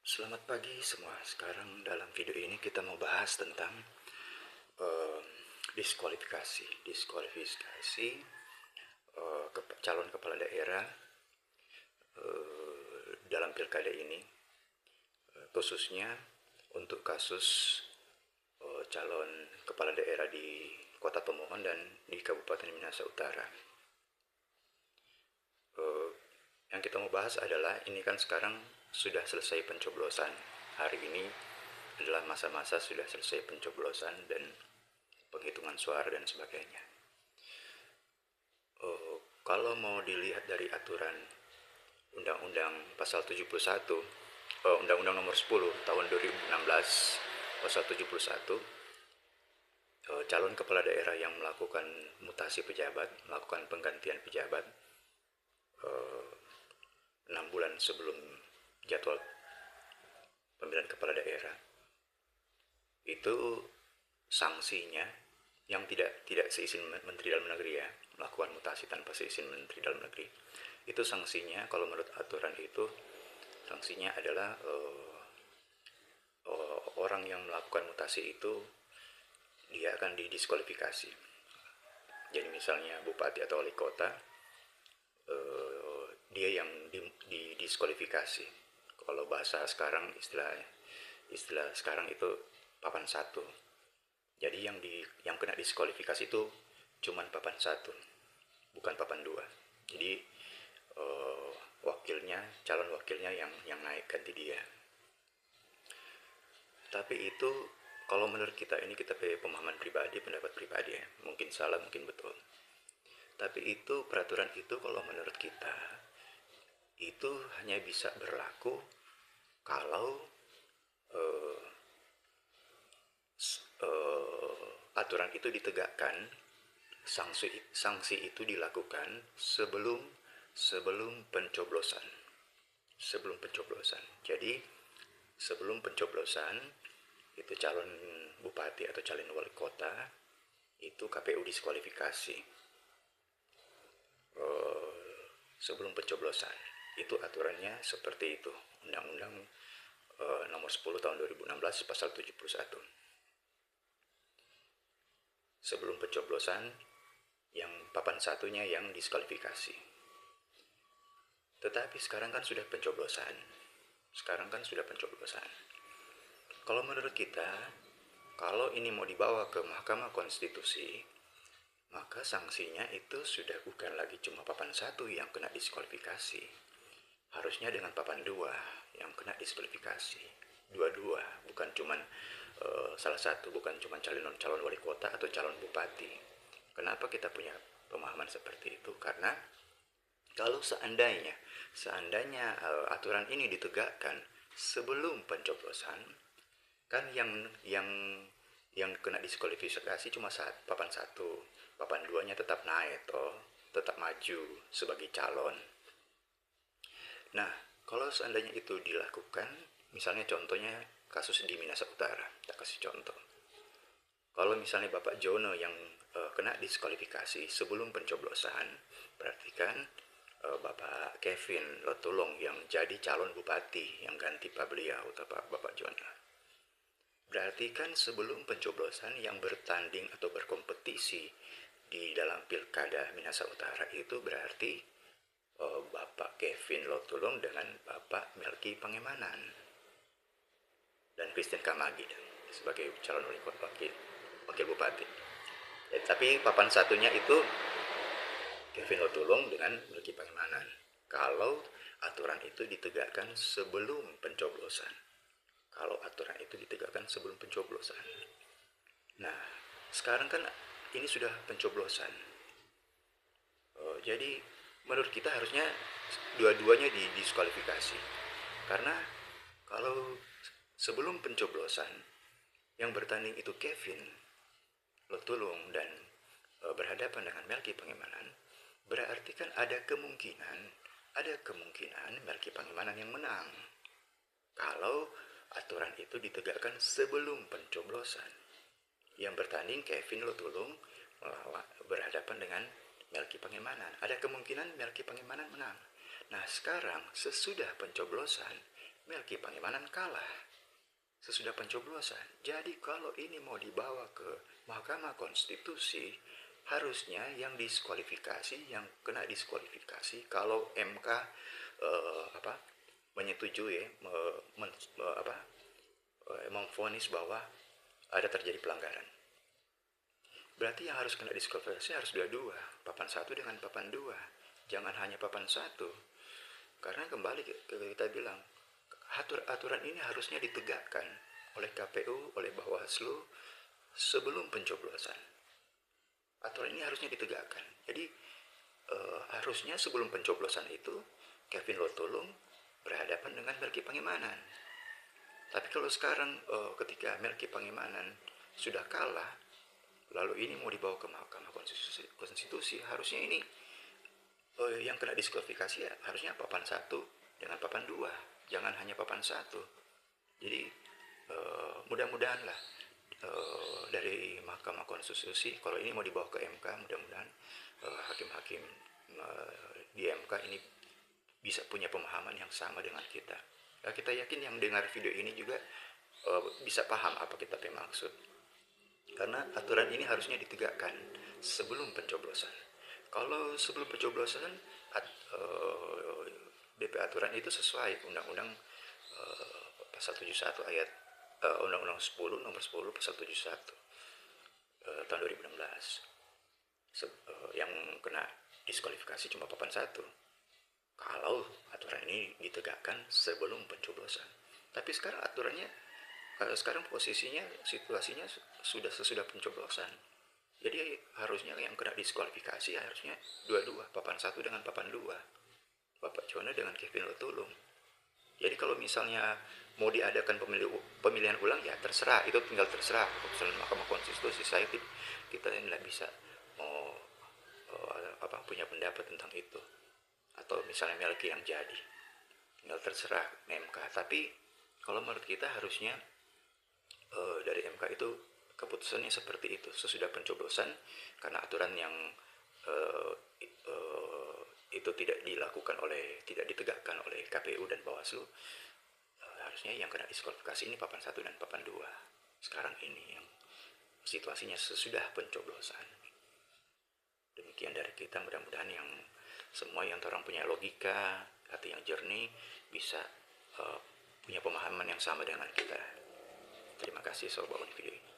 Selamat pagi semua. Sekarang dalam video ini kita mau bahas tentang eh, diskualifikasi. Diskualifikasi calon kepala daerah dalam pilkada ini, khususnya untuk kasus calon kepala daerah di Kota Pemohon dan di Kabupaten Minahasa Utara. Eh, yang kita mau bahas adalah ini kan sekarang sudah selesai pencoblosan. Hari ini adalah masa-masa sudah selesai pencoblosan dan penghitungan suara dan sebagainya. Kalau mau dilihat dari aturan Undang-Undang Pasal 71, Undang-Undang Nomor 10 Tahun 2016, Pasal 71, calon kepala daerah yang melakukan mutasi pejabat, melakukan penggantian pejabat 6 bulan sebelum jadwal pemilihan kepala daerah, itu sanksinya yang tidak seizin Menteri Dalam Negeri, ya, melakukan mutasi tanpa seizin Menteri Dalam Negeri, itu sanksinya kalau menurut aturan itu sanksinya adalah orang yang melakukan mutasi itu dia akan didiskualifikasi. Jadi misalnya bupati atau wali kota, dia yang didiskualifikasi. Kalau bahasa sekarang istilah sekarang itu papan satu. Jadi yang kena diskualifikasi itu cuman papan satu, bukan papan dua. Jadi calon wakilnya yang naik ganti dia. Tapi itu kalau menurut kita, ini kita pakai pemahaman pribadi, pendapat pribadi, ya. Mungkin salah, mungkin betul. Tapi itu peraturan itu kalau menurut kita itu hanya bisa berlaku kalau eh, aturan itu ditegakkan, sanksi itu dilakukan sebelum pencoblosan. Jadi sebelum pencoblosan itu calon bupati atau calon wali kota itu KPU diskualifikasi sebelum pencoblosan. Itu aturannya seperti itu. Undang-Undang Nomor 10 Tahun 2016 Pasal 71. Sebelum pencoblosan, yang papan satunya yang diskualifikasi. Tetapi sekarang kan sudah pencoblosan. Kalau menurut kita, kalau ini mau dibawa ke Mahkamah Konstitusi, maka sanksinya itu sudah bukan lagi cuma papan satu yang kena diskualifikasi. Harusnya dengan papan dua yang kena diskualifikasi. Dua-dua, bukan cuma salah satu, bukan cuma calon wali kota atau calon bupati. Kenapa kita punya pemahaman seperti itu? Karena kalau seandainya aturan ini ditegakkan sebelum pencoblosan, kan yang kena diskualifikasi cuma papan satu, papan duanya tetap naik toh, tetap maju sebagai calon. Nah, kalau seandainya itu dilakukan, misalnya contohnya kasus di Minahasa Utara, kita kasih contoh. Kalau misalnya Bapak Jono yang kena diskualifikasi sebelum pencoblosan, berarti kan Bapak Kevin Lotulong yang jadi calon bupati yang ganti Pak beliau atau Bapak Jono. Berarti kan sebelum pencoblosan yang bertanding atau berkompetisi di dalam pilkada Minahasa Utara itu berarti Bapak Kevin Lotulong dengan Bapak Melki Pangemanan dan Christine Kamagi sebagai calon wakil bupati. Tapi papan satunya itu Kevin Lotulong dengan Melki Pangemanan. Kalau aturan itu ditegakkan sebelum pencoblosan. Nah, sekarang kan ini sudah pencoblosan. Jadi menurut kita harusnya dua-duanya didiskualifikasi. Karena kalau sebelum pencoblosan yang bertanding itu Kevin Lotulong dan berhadapan dengan Melki Pangemanan, berarti kan ada kemungkinan Melki Pangemanan yang menang. Kalau aturan itu ditegakkan sebelum pencoblosan. Yang bertanding Kevin Lotulong berhadapan dengan Melki Pangemanan. Ada kemungkinan Melki Pangemanan menang. Nah, sekarang sesudah pencoblosan, Melki Pangemanan kalah sesudah pencoblosan. Jadi kalau ini mau dibawa ke Mahkamah Konstitusi, harusnya yang diskualifikasi, yang kena diskualifikasi, kalau MK menyetujui, memvonis bahwa ada terjadi pelanggaran. Berarti yang harus kena diskualifikasi harus dua-dua, papan 1 dengan papan 2. Jangan hanya papan 1. Karena kembali kita bilang, aturan ini harusnya ditegakkan oleh KPU, oleh Bawaslu sebelum pencoblosan. Aturan ini harusnya ditegakkan. Jadi harusnya sebelum pencoblosan itu Kevin Lotulung berhadapan dengan Melki Pangemanan. Tapi kalau sekarang ketika Melki Pangemanan sudah kalah, lalu ini mau dibawa ke Mahkamah Konstitusi, harusnya ini yang kena diskualifikasi ya, harusnya papan 1 dengan papan 2, jangan hanya papan 1. Jadi mudah-mudahan lah dari Mahkamah Konstitusi, kalau ini mau dibawa ke MK, mudah-mudahan hakim-hakim di MK ini bisa punya pemahaman yang sama dengan kita. Kita yakin yang dengar video ini juga bisa paham apa kita maksud. Karena aturan ini harusnya ditegakkan sebelum pencoblosan. Kalau sebelum pencoblosan, DP aturan itu sesuai Undang-Undang Pasal 71 ayat Undang-Undang 10 nomor 10 Pasal 71 tahun 2016. Yang kena diskualifikasi cuma papan 1. Kalau aturan ini ditegakkan sebelum pencoblosan. Tapi sekarang aturannya, sekarang posisinya, situasinya sudah sesudah pencoblosan. Jadi harusnya yang kena diskualifikasi harusnya dua-dua, papan 1 dengan papan 2. Bapak Jono dengan Kevin Lotulung. Jadi kalau misalnya mau diadakan pemilihan ulang, ya terserah, itu tinggal terserah keputusan Mahkamah Konstitusi. Kita tidak bisa mau punya pendapat tentang itu. Atau misalnya Melki yang jadi, tinggal terserah MK. Tapi kalau menurut kita harusnya dari MK itu keputusannya seperti itu sesudah pencoblosan, karena aturan yang itu tidak ditegakkan oleh KPU dan Bawaslu. Harusnya yang kena diskualifikasi ini papan 1 dan papan 2 sekarang ini, yang situasinya sesudah pencoblosan. Demikian dari kita, mudah-mudahan yang semua yang orang punya logika, hati yang jernih, bisa punya pemahaman yang sama dengan kita. Terima kasih sudah menonton video ini.